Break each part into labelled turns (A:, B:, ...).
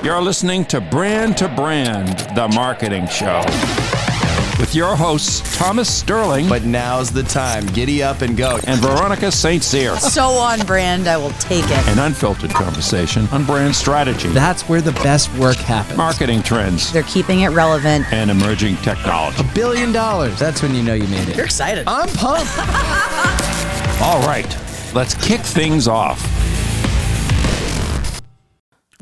A: You're listening to Brand, the marketing show. With your hosts, Thomas Sterling.
B: But now's the time. Giddy up and go.
A: And Veronica St. Cyr.
C: So on brand, I will take it.
A: An unfiltered conversation on brand strategy.
D: That's where the best work happens.
A: Marketing trends.
C: They're keeping it relevant.
A: And emerging technology.
D: $1 billion. That's when you know you made it.
C: You're excited.
D: I'm pumped.
A: All right, let's kick things off.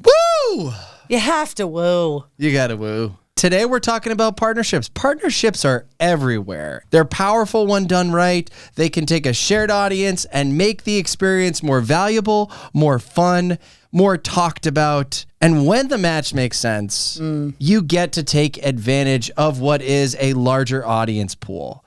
D: Woo!
C: You have to woo.
D: You gotta woo. Today we're talking about partnerships. Partnerships are everywhere. They're powerful when done right. They can take a shared audience and make the experience more valuable, more fun, more talked about. And when the match makes sense, you get to take advantage of what is a larger audience pool.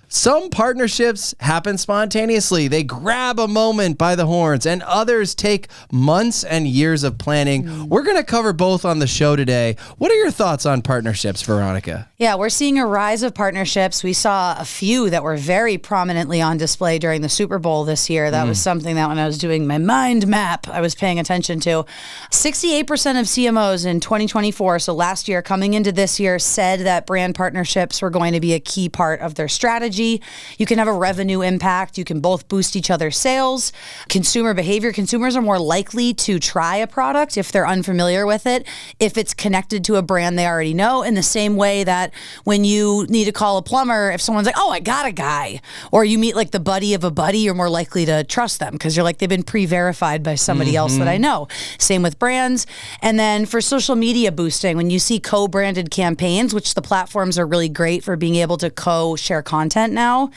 D: Some partnerships happen spontaneously. They grab a moment by the horns, and others take months and years of planning. We're going to cover both on the show today. What are your thoughts on partnerships, Veronica?
C: Yeah, we're seeing a rise of partnerships. We saw a few that were very prominently on display during the Super Bowl this year. That was something that when I was doing my mind map, I was paying attention to. 68% of CMOs in 2024, so last year coming into this year, said that brand partnerships were going to be a key part of their strategy. You can have a revenue impact. You can both boost each other's sales. Consumer behavior. Consumers are more likely to try a product if they're unfamiliar with it, if it's connected to a brand they already know, in the same way that when you need to call a plumber, if someone's like, oh, I got a guy, or you meet like the buddy of a buddy, you're more likely to trust them because you're like, they've been pre-verified by somebody else that I know. Same with brands. And then for social media boosting, when you see co-branded campaigns, which the platforms are really great for being able to co-share content now,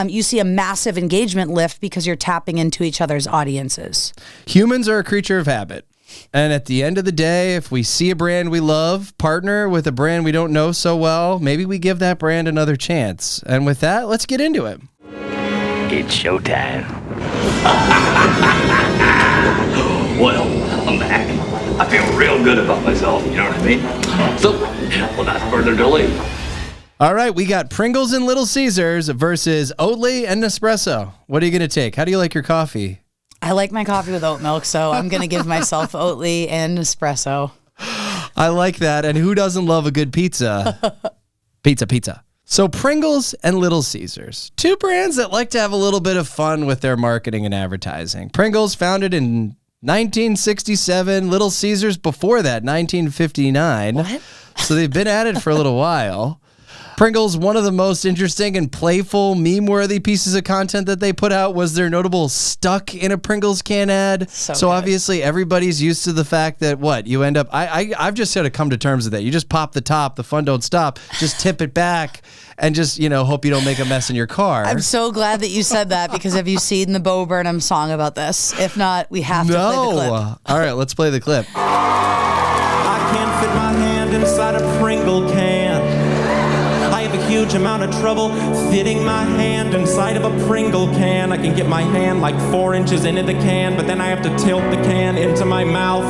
C: you see a massive engagement lift because you're tapping into each other's audiences.
D: Humans are a creature of habit. And at the end of the day, if we see a brand we love, partner with a brand we don't know so well, maybe we give that brand another chance. And with that, let's get into it.
E: It's showtime. Well, I'm back. I feel real good about myself, you know what I mean? So, without further delay.
D: All right, we got Pringles and Little Caesars versus Oatly and Nespresso. What are you going to take? How do you like your coffee?
C: I like my coffee with oat milk, so I'm going to give myself Oatly and Nespresso.
D: I like that. And who doesn't love a good pizza? Pizza. So Pringles and Little Caesars, two brands that like to have a little bit of fun with their marketing and advertising. Pringles founded in 1967, Little Caesars before that, 1959.
C: What?
D: So they've been at it for a little while. Pringles, one of the most interesting and playful, meme-worthy pieces of content that they put out was their notable stuck in a Pringles can ad. So obviously everybody's used to the fact that you end up, I've just sort of come to terms with that. You just pop the top, the fun don't stop, just tip it back and just, hope you don't make a mess in your car.
C: I'm so glad that you said that because have you seen the Bo Burnham song about this? If not, we have to play the clip.
D: All right, let's play the clip.
F: I can't fit my hand inside a Pringle can. I have a huge amount of trouble fitting my hand inside of a Pringle can. I can get my hand like 4 inches into the can, but then I have to tilt the can into my mouth.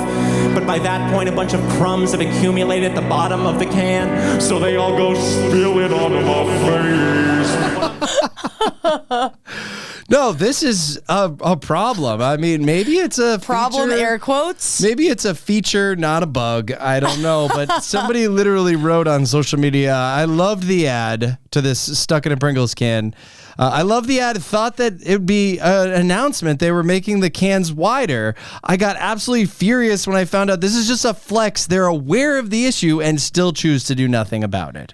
F: But by that point, a bunch of crumbs have accumulated at the bottom of the can, so they all go spilling onto my face.
D: No, this is a problem. I mean, maybe it's a
C: problem,
D: feature,
C: air quotes.
D: Maybe it's a feature, not a bug. I don't know. But somebody literally wrote on social media, I loved the ad to this stuck in a Pringles can. I love the ad. Thought that it would be an announcement. They were making the cans wider. I got absolutely furious when I found out this is just a flex. They're aware of the issue and still choose to do nothing about it.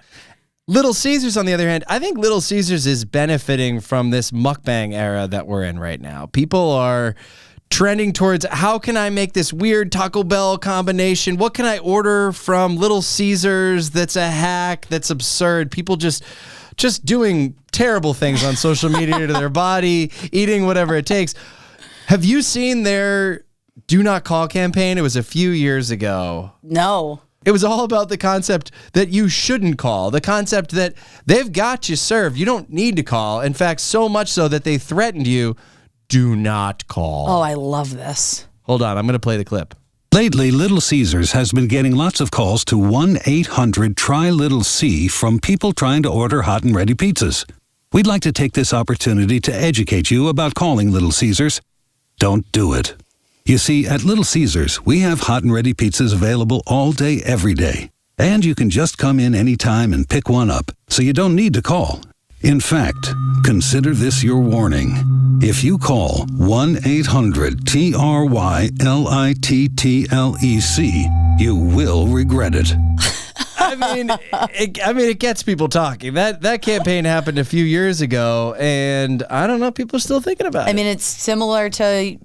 D: Little Caesars, on the other hand, I think Little Caesars is benefiting from this mukbang era that we're in right now. People are trending towards, how can I make this weird Taco Bell combination? What can I order from Little Caesars that's a hack, that's absurd? People just doing terrible things on social media to their body, eating whatever it takes. Have you seen their Do Not Call campaign? It was a few years ago.
C: No.
D: It was all about the concept that you shouldn't call, the concept that they've got you served. You don't need to call. In fact, so much so that they threatened you, do not call.
C: Oh, I love this.
D: Hold on, I'm going to play the clip.
G: Lately, Little Caesars has been getting lots of calls to 1-800-TRY-LITTLE-C from people trying to order hot and ready pizzas. We'd like to take this opportunity to educate you about calling Little Caesars. Don't do it. You see, at Little Caesars, we have hot and ready pizzas available all day, every day. And you can just come in anytime and pick one up, so you don't need to call. In fact, consider this your warning. If you call 1-800-TRYLITTLEC, you will regret it.
D: It gets people talking. That campaign happened a few years ago, and I don't know, people are still thinking about it.
C: It's similar to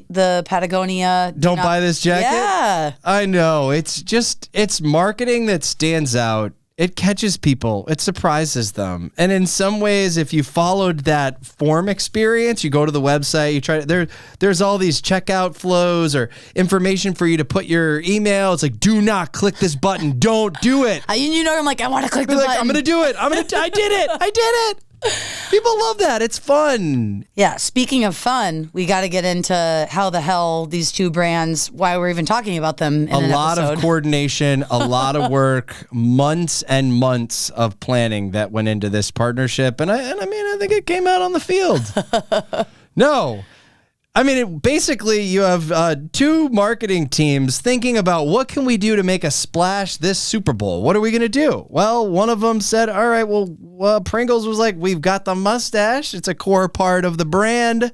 C: the Patagonia.
D: Don't buy this jacket?
C: Yeah.
D: I know. It's marketing that stands out. It catches people. It surprises them. And in some ways, if you followed that form experience, you go to the website, you try to, there's all these checkout flows or information for you to put your email. It's like, do not click this button. Don't do it.
C: I'm like, I want to click the button.
D: I'm going to do it. I did it. I did it. People love that. It's fun.
C: Yeah. Speaking of fun, we got to get into how the hell these two brands, why we're even talking about them in
D: a
C: an
D: lot
C: episode.
D: of coordination, a lot of work, months and months of planning that went into this partnership. And I think it came out on the field. No. Basically, you have two marketing teams thinking about what can we do to make a splash this Super Bowl? What are we going to do? Well, one of them said, all right, well, Pringles was like, we've got the mustache. It's a core part of the brand.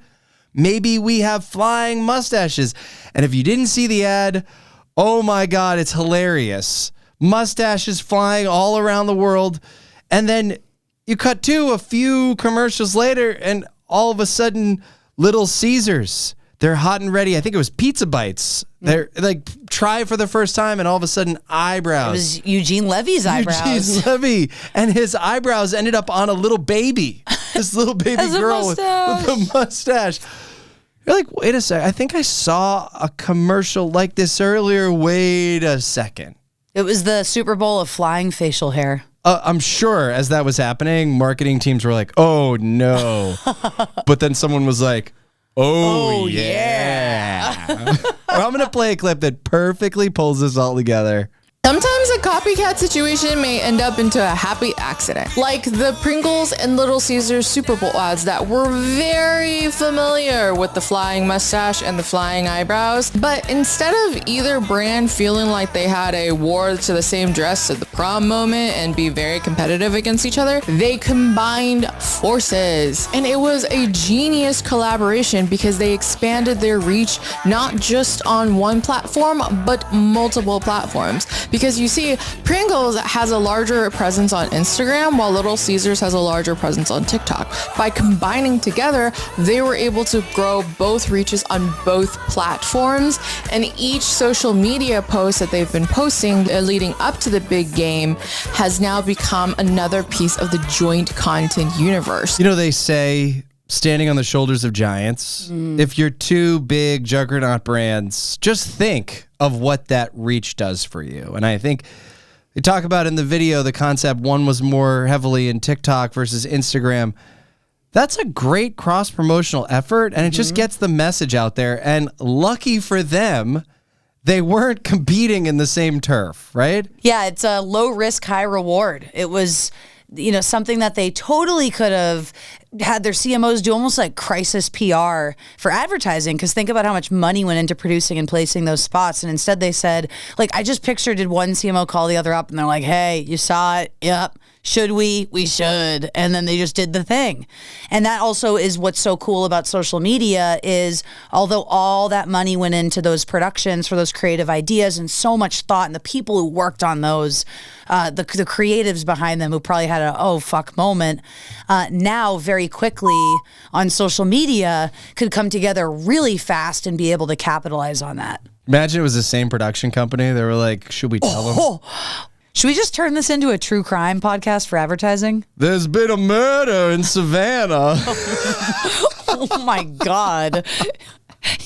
D: Maybe we have flying mustaches. And if you didn't see the ad, oh my God, it's hilarious. Mustaches flying all around the world. And then you cut to a few commercials later, and all of a sudden, Little Caesars, they're hot and ready. I think it was pizza bites. They're like, try for the first time, and all of a sudden, eyebrows.
C: It was Eugene Levy's eyebrows.
D: Eugene Levy, and his eyebrows ended up on a little baby. This little baby girl with a mustache. You're like, wait a second. I think I saw a commercial like this earlier. Wait a second.
C: It was the Super Bowl of flying facial hair.
D: I'm sure as that was happening, marketing teams were like, oh, no. But then someone was like, oh yeah. I'm going to play a clip that perfectly pulls this all together.
H: Sometimes a copycat situation may end up into a happy accident, like the Pringles and Little Caesars Super Bowl ads that were very familiar with the flying mustache and the flying eyebrows. But instead of either brand feeling like they had a war to the same dress at the prom moment and be very competitive against each other, they combined forces. And it was a genius collaboration because they expanded their reach not just on one platform, but multiple platforms. Because you see, Pringles has a larger presence on Instagram, while Little Caesars has a larger presence on TikTok. By combining together, they were able to grow both reaches on both platforms, and each social media post that they've been posting leading up to the big game has now become another piece of the joint content universe.
D: You know, they say standing on the shoulders of giants. If you're two big juggernaut brands, just think of what that reach does for you. And I think they talk about in the video, the concept, one was more heavily in TikTok versus Instagram. That's a great cross-promotional effort, and it just gets the message out there. And lucky for them, they weren't competing in the same turf, right?
C: Yeah, it's a low risk, high reward. It was, something that they totally could have had their CMOs do, almost like crisis PR for advertising, because think about how much money went into producing and placing those spots. And instead they said, like, I just pictured, did one CMO call the other up and they're like, hey, you saw it? Yep. Should we? We should. And then they just did the thing. And that also is what's so cool about social media is, although all that money went into those productions for those creative ideas and so much thought, and the people who worked on those, the creatives behind them who probably had a oh fuck moment, now very quickly on social media could come together really fast and be able to capitalize on that.
D: Imagine it was the same production company. They were like, should we tell them?
C: Should we just turn this into a true crime podcast for advertising?
D: There's been a murder in Savannah.
C: Oh my God.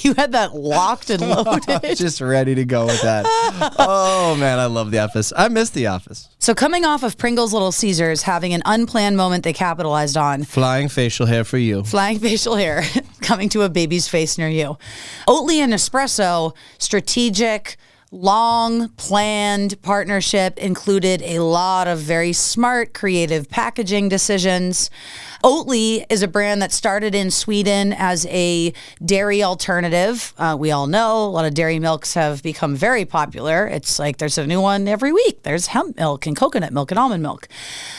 C: You had that locked and loaded.
D: Just ready to go with that. Oh man, I love The Office. I miss The Office.
C: So coming off of Pringles Little Caesars having an unplanned moment they capitalized on.
D: Flying facial hair for you.
C: Flying facial hair coming to a baby's face near you. Oatly and Nespresso, strategic, long planned partnership included a lot of very smart, creative packaging decisions. Oatly is a brand that started in Sweden as a dairy alternative. We all know a lot of dairy milks have become very popular. It's like there's a new one every week. There's hemp milk and coconut milk and almond milk.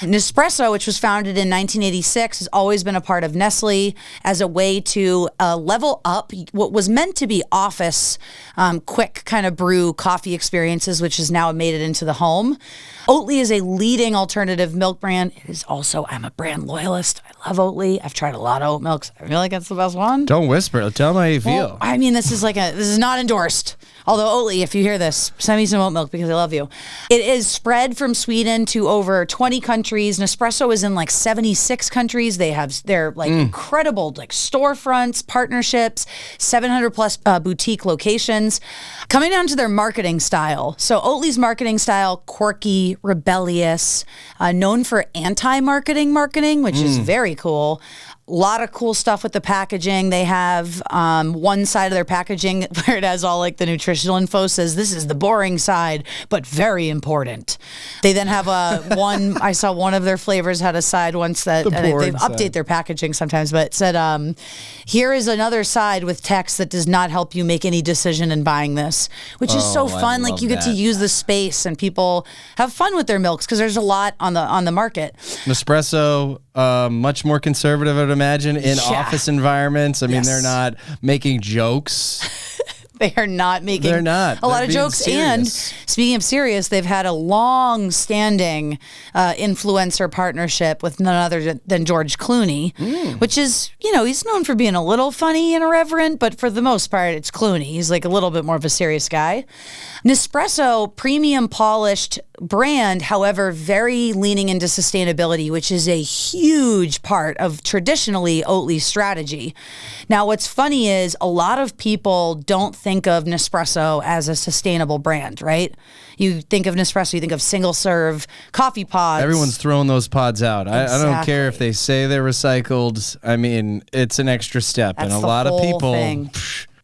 C: Nespresso, which was founded in 1986, has always been a part of Nestle as a way to level up what was meant to be office, quick kind of brew coffee experiences, which has now made it into the home. Oatly is a leading alternative milk brand. It is also, I'm a brand loyalist. I love Oatly. I've tried a lot of oat milks. I feel like it's the best one.
D: Don't whisper. Tell them how you feel.
C: Well, I mean, this is not endorsed. Although Oatly, if you hear this, send me some oat milk because I love you. It is spread from Sweden to over 20 countries. Nespresso is in like 76 countries. They have their like incredible like storefronts, partnerships, 700 plus boutique locations. Coming down to their marketing style. So Oatly's marketing style, quirky, rebellious, known for anti-marketing marketing, which is very cool. A lot of cool stuff with the packaging. They have one side of their packaging where it has all like the nutritional info, says this is the boring side, but very important. They then have one, I saw one of their flavors had a side once that they update their packaging sometimes, but it said, here is another side with text that does not help you make any decision in buying this, which is so fun. Like you get to use the space and people have fun with their milks because there's a lot on the market.
D: Nespresso, much more conservative, I would imagine, in office environments. I mean, they're not making jokes.
C: They are not making
D: a
C: lot of jokes.
D: Serious.
C: And speaking of serious, they've had a long-standing influencer partnership with none other than George Clooney, which is, he's known for being a little funny and irreverent, but for the most part, it's Clooney. He's like a little bit more of a serious guy. Nespresso, premium polished brand, however, very leaning into sustainability, which is a huge part of traditionally Oatly's strategy. Now, what's funny is a lot of people don't think of Nespresso as a sustainable brand, right? You think of Nespresso, you think of single serve coffee pods.
D: Everyone's throwing those pods out. I don't care if they say they're recycled. I mean, it's an extra step.
C: That's
D: and a lot of people,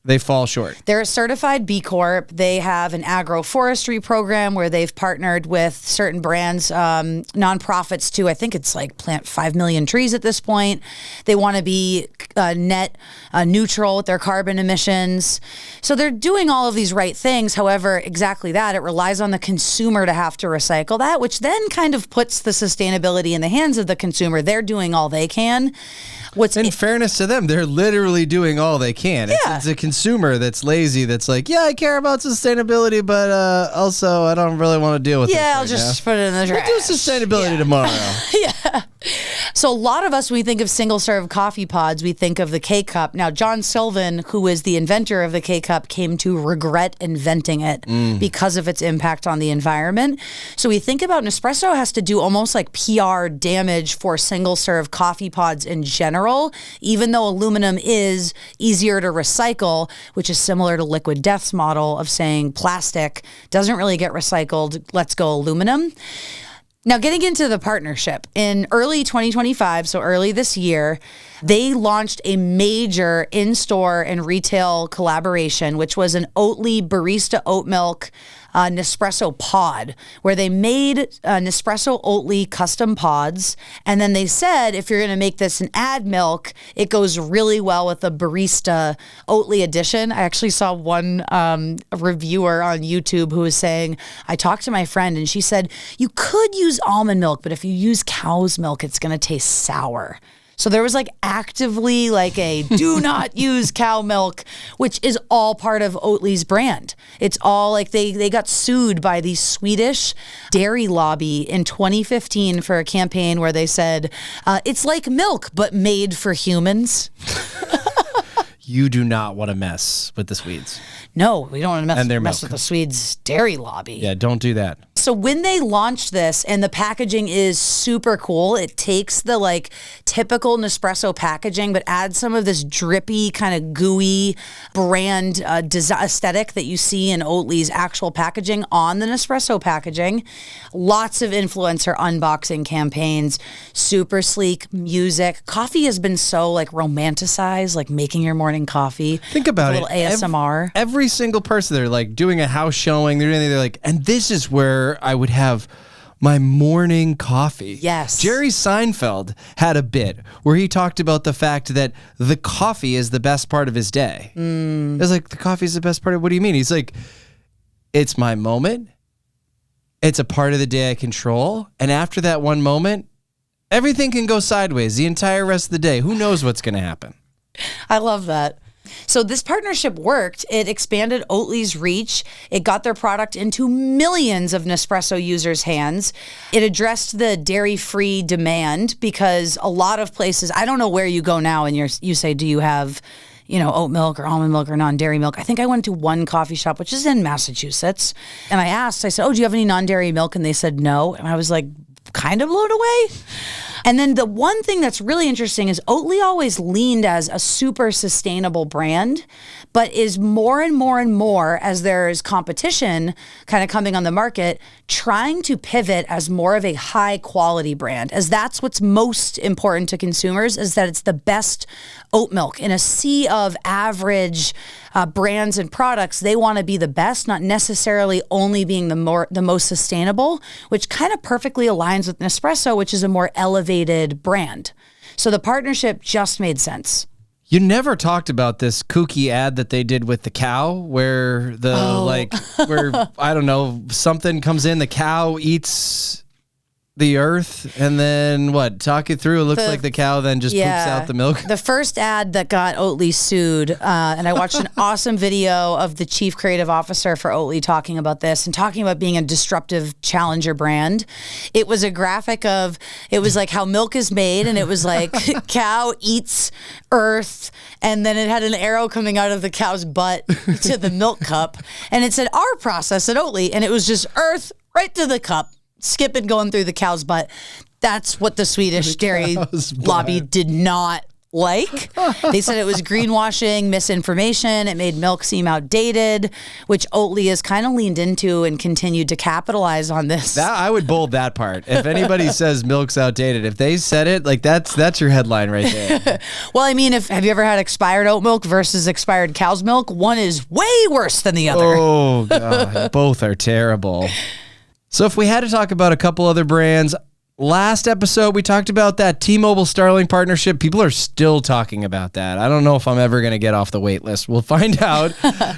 D: they fall short.
C: They're a certified B Corp. They have an agroforestry program where they've partnered with certain brands, nonprofits to, I think it's like plant 5 million trees at this point. They want to be net neutral with their carbon emissions. So they're doing all of these right things. However, exactly that, it relies on the consumer to have to recycle that, which then kind of puts the sustainability in the hands of the consumer. They're doing all they can.
D: In fairness to them, they're literally doing all they can. It's a consumer that's lazy, that's like, yeah, I care about sustainability, but also I don't really want to deal with it.
C: Yeah, I'll just put it in the trash.
D: We'll do sustainability tomorrow.
C: Yeah. So a lot of us, when we think of single-serve coffee pods, we think of the K-Cup. Now, John Sylvan, who is the inventor of the K-Cup, came to regret inventing it because of its impact on the environment. So we think about Nespresso has to do almost like PR damage for single-serve coffee pods in general, even though aluminum is easier to recycle, which is similar to Liquid Death's model of saying plastic doesn't really get recycled, let's go aluminum. Now, getting into the partnership, in early 2025, so early this year, they launched a major in-store and retail collaboration, which was an Oatly barista oat milk Nespresso pod, where they made Nespresso Oatly custom pods. And then they said, if you're going to make this an ad milk, it goes really well with the barista Oatly edition. I actually saw one reviewer on YouTube who was saying, I talked to my friend and she said, you could use almond milk, but if you use cow's milk, it's going to taste sour. So there was like actively like a do not use cow milk, which is all part of Oatly's brand. It's all like they got sued by the Swedish dairy lobby in 2015 for a campaign where they said, it's like milk, but made for humans.
D: You do not want to mess with the Swedes.
C: No, we don't want to mess
D: milk.
C: with the Swedes dairy lobby.
D: Yeah, don't do that.
C: So when they launched this, and the packaging is super cool, it takes the like typical Nespresso packaging, but adds some of this drippy, kind of gooey brand aesthetic that you see in Oatly's actual packaging on the Nespresso packaging. Lots of influencer unboxing campaigns, super sleek music. Coffee has been so like romanticized, like making your morning coffee.
D: Think about
C: it. A little ASMR.
D: Every single person, they're like doing a house showing, they're like, and this is where I would have my morning coffee.
C: Yes.
D: Jerry Seinfeld had a bit where he talked about the fact that the coffee is the best part of his day. It was like, the coffee is the best part of, what do you mean? He's like, it's my moment. It's a part of the day I control. And after that one moment, everything can go sideways the entire rest of the day. Who knows what's going to happen?
C: I love that. So this partnership worked. It expanded Oatly's reach. It got their product into millions of Nespresso users' hands. It addressed the dairy-free demand because a lot of places, I don't know where you go now and you say, do you have, oat milk or almond milk or non-dairy milk? I think I went to one coffee shop, which is in Massachusetts. And I said, oh, do you have any non-dairy milk? And they said no. And I was like, kind of blown away. And then the one thing that's really interesting is Oatly always leaned as a super sustainable brand, but is more and more and more, as there's competition kind of coming on the market, trying to pivot as more of a high quality brand, as that's what's most important to consumers, is that it's the best oat milk. In a sea of average brands and products, they want to be the best, not necessarily only being the most sustainable, which kind of perfectly aligns with Nespresso, which is a more elevated brand. So the partnership just made sense.
D: You never talked about this kooky ad that they did with the cow where I don't know, something comes in, the cow eats the earth, and then what? Talk it through. It looks like the cow then just poops out the milk.
C: The first ad that got Oatly sued, and I watched an awesome video of the chief creative officer for Oatly talking about this and talking about being a disruptive challenger brand. It was a graphic of, it was like how milk is made, and it was like cow eats earth, and then it had an arrow coming out of the cow's butt to the milk cup, and it said our process at Oatly, and it was just earth right to the cup. Skip it going through the cow's butt. That's what the Swedish dairy lobby did not like. They said it was greenwashing, misinformation. It made milk seem outdated, which Oatly has kind of leaned into and continued to capitalize on this.
D: I would bold that part. If anybody says milk's outdated, if they said it, like that's your headline right there.
C: Well, I mean, have you ever had expired oat milk versus expired cow's milk? One is way worse than the other.
D: Oh, God. Both are terrible. So if we had to talk about a couple other brands, last episode we talked about that T-Mobile Starlink partnership. People are still talking about that. I don't know if I'm ever going to get off the wait list. We'll find out.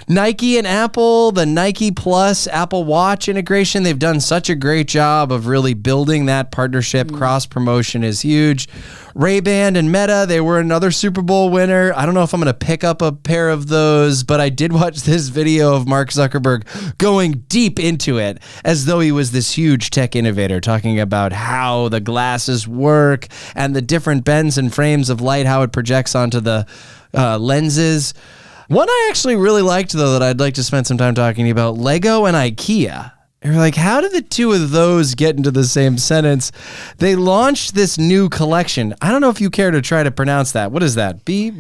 D: Nike and Apple, the Nike Plus Apple Watch integration, they've done such a great job of really building that partnership. Cross-promotion is huge. Ray-Ban and Meta, they were another Super Bowl winner. I don't know if I'm going to pick up a pair of those, but I did watch this video of Mark Zuckerberg going deep into it as though he was this huge tech innovator, talking about how the glasses work and the different bends and frames of light, how it projects onto the lenses. One I actually really liked, though, that I'd like to spend some time talking about, Lego and IKEA. You're like, how did the two of those get into the same sentence? They launched this new collection. I don't know if you care to try to pronounce that. What is that?
C: The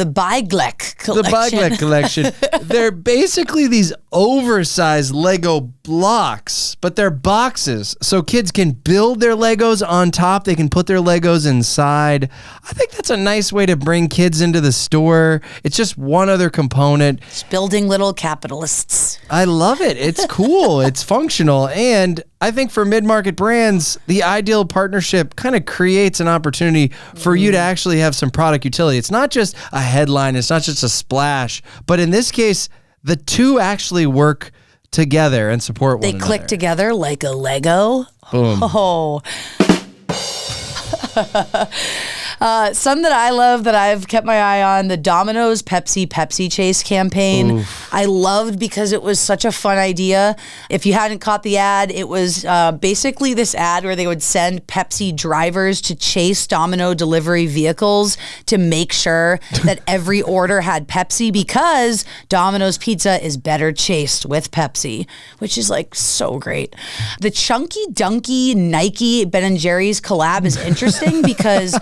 C: Bygleck collection.
D: The Bygleck collection. They're basically these oversized Lego blocks, but they're boxes. So kids can build their Legos on top. They can put their Legos inside. I think that's a nice way to bring kids into the store. It's just one other component.
C: It's building little capitalists.
D: I love it. It's cool. It's functional. And I think for mid-market brands, the ideal partnership kind of creates an opportunity for you to actually have some product utility. It's not just a headline. It's not just a splash. But in this case, the two actually work together and support one another.
C: They click together like a Lego.
D: Boom.
C: Oh. Some that I love that I've kept my eye on, the Domino's Pepsi Chase campaign. Oof. I loved because it was such a fun idea. If you hadn't caught the ad, it was basically this ad where they would send Pepsi drivers to chase Domino delivery vehicles to make sure that every order had Pepsi, because Domino's pizza is better chased with Pepsi, which is like so great. The Chunky Dunky Nike Ben & Jerry's collab is interesting because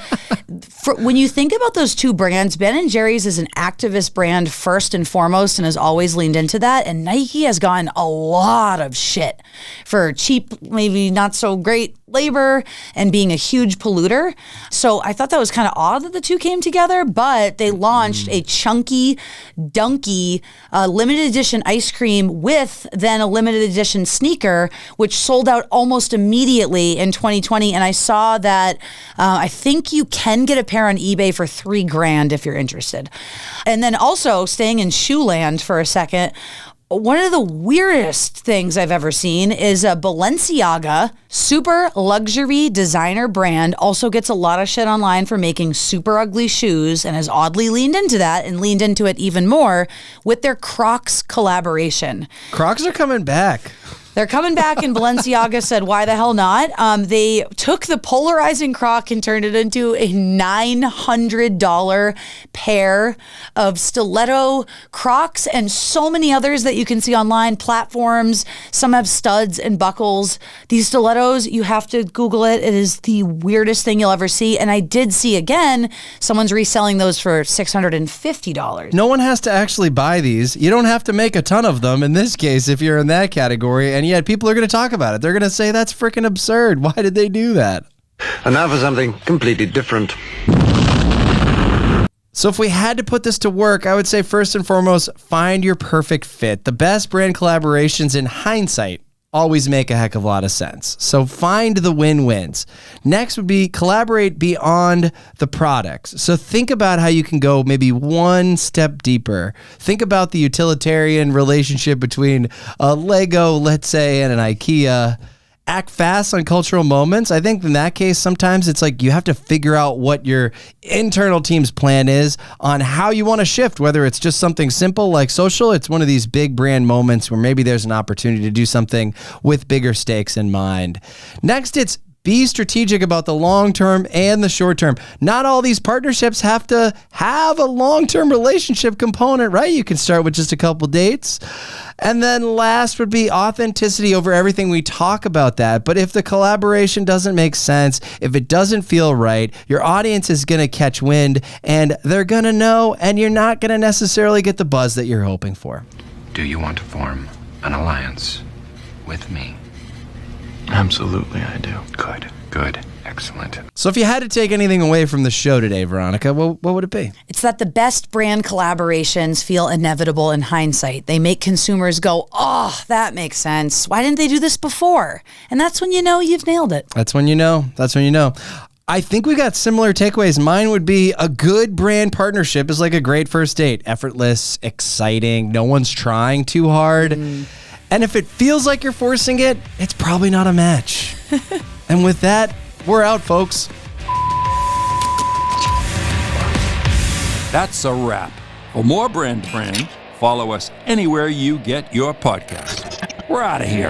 C: when you think about those two brands, Ben & Jerry's is an activist brand first and foremost and has always leaned into that. And Nike has gotten a lot of shit for cheap, maybe not so great labor and being a huge polluter. So I thought that was kind of odd that the two came together, but they launched a chunky, dunky, limited edition ice cream with then a limited edition sneaker, which sold out almost immediately in 2020. And I saw that I think you can get a pair on eBay for $3,000 if you're interested. And then also staying in shoe land for a second, one of the weirdest things I've ever seen is a Balenciaga super luxury designer brand also gets a lot of shit online for making super ugly shoes and has oddly leaned into that and leaned into it even more with their Crocs collaboration.
D: Crocs are coming back.
C: They're coming back, and Balenciaga said, why the hell not? They took the polarizing Croc and turned it into a $900 pair of stiletto Crocs and so many others that you can see online, platforms. Some have studs and buckles. These stilettos, you have to Google it. It is the weirdest thing you'll ever see. And I did see, again, someone's reselling those for $650.
D: No one has to actually buy these. You don't have to make a ton of them in this case if you're in that category. And yet people are going to talk about it. They're going to say that's freaking absurd. Why did they do that?
I: And now for something completely different.
D: So if we had to put this to work, I would say first and foremost, find your perfect fit. The best brand collaborations in hindsight always make a heck of a lot of sense. So find the win-wins. Next would be collaborate beyond the products. So think about how you can go maybe one step deeper. Think about the utilitarian relationship between a Lego, let's say, and an IKEA. Act fast on cultural moments. I think in that case, sometimes it's like you have to figure out what your internal team's plan is on how you want to shift, whether it's just something simple like social. It's one of these big brand moments where maybe there's an opportunity to do something with bigger stakes in mind. Next, it's be strategic about the long term and the short term. Not all these partnerships have to have a long-term relationship component, right? You can start with just a couple dates. And then last would be authenticity over everything. We talk about that. But if the collaboration doesn't make sense, if it doesn't feel right, your audience is going to catch wind and they're going to know, and you're not going to necessarily get the buzz that you're hoping for.
J: Do you want to form an alliance with me?
I: Absolutely, I do.
J: Good. Excellent.
D: So if you had to take anything away from the show today, Veronica, what would it be?
C: It's that the best brand collaborations feel inevitable in hindsight. They make consumers go, oh, that makes sense. Why didn't they do this before? And that's when you know you've nailed it.
D: That's when you know. I think we got similar takeaways. Mine would be a good brand partnership is like a great first date. Effortless, exciting, no one's trying too hard. And if it feels like you're forcing it, it's probably not a match. And with that, we're out, folks.
A: That's a wrap. For more Brand to Brand, follow us anywhere you get your podcast. We're out of here.